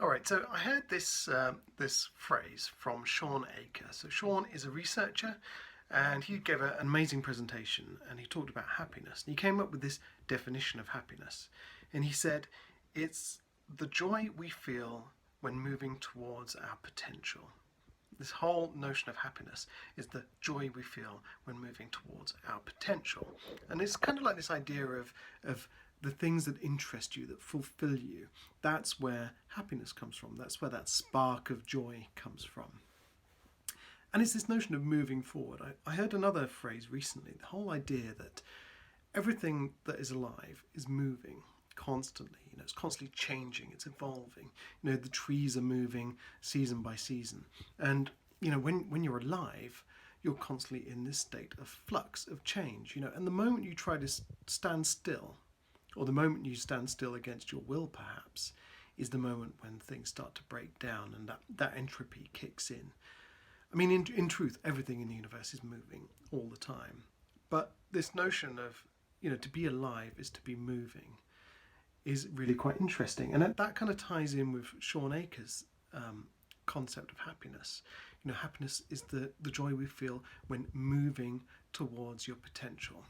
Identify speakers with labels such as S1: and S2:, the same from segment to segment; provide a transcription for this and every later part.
S1: All right, so I heard this phrase from Sean Aker. So Sean is a researcher, and he gave an amazing presentation, and he talked about happiness. And he came up with this definition of happiness, and he said, "It's the joy we feel when moving towards our potential." This whole notion of happiness is the joy we feel when moving towards our potential, and it's kind of like this idea of the things that interest you, that fulfill you. That's where happiness comes from. That's where that spark of joy comes from. And it's this notion of moving forward. I heard another phrase recently, the whole idea that everything that is alive is moving constantly. It's constantly changing, it's evolving. The trees are moving season by season. And when you're alive, you're constantly in this state of flux, of change. And the moment you try to stand still, or the moment you stand still against your will perhaps, is the moment when things start to break down and that entropy kicks in. I mean, in truth, everything in the universe is moving all the time. But this notion of, to be alive is to be moving is really quite interesting. And that kind of ties in with Sean Aker's concept of happiness. Happiness is the joy we feel when moving towards your potential.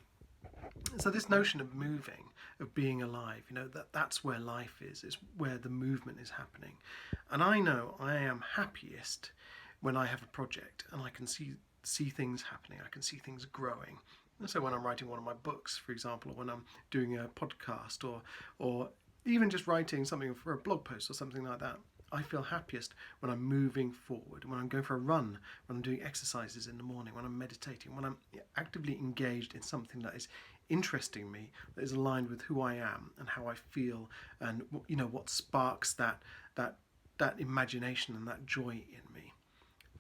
S1: So this notion of moving, of being alive, that's where life is where the movement is happening. And I know I am happiest when I have a project and I can see things happening, I can see things growing. And so when I'm writing one of my books, for example, or when I'm doing a podcast, or even just writing something for a blog post or something like that, I feel happiest when I'm moving forward, when I'm going for a run, when I'm doing exercises in the morning, when I'm meditating, when I'm actively engaged in something that is interesting me, that is aligned with who I am and how I feel, and what sparks that imagination and that joy in me.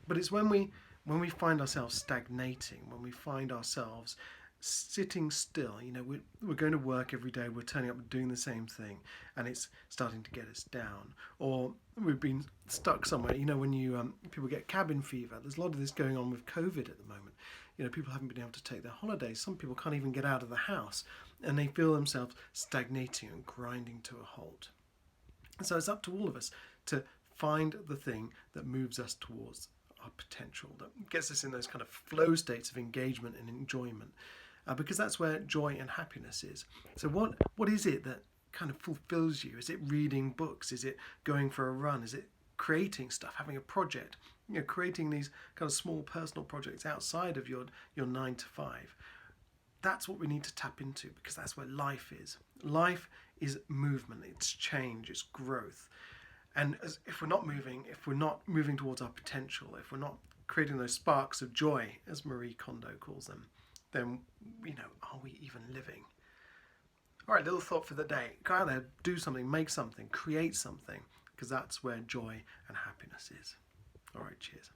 S1: But it's when we find ourselves stagnating, when we find ourselves sitting still, we're going to work every day, we're turning up and doing the same thing, and it's starting to get us down. Or we've been stuck somewhere, when people get cabin fever. There's a lot of this going on with COVID at the moment. People haven't been able to take their holidays. Some people can't even get out of the house, and they feel themselves stagnating and grinding to a halt. So it's up to all of us to find the thing that moves us towards our potential, that gets us in those kind of flow states of engagement and enjoyment, because that's where joy and happiness is. So what is it that kind of fulfills you? Is it reading books? Is it going for a run? Is it creating stuff, having a project, creating these kind of small personal projects outside of your 9 to 5? That's what we need to tap into, because that's where life is. Life is movement, it's change, it's growth. And if we're not moving towards our potential, if we're not creating those sparks of joy, as Marie Kondo calls them, then, are we even living? All right, little thought for the day. Go out there, do something, make something, create something, because that's where joy and happiness is. All right, cheers.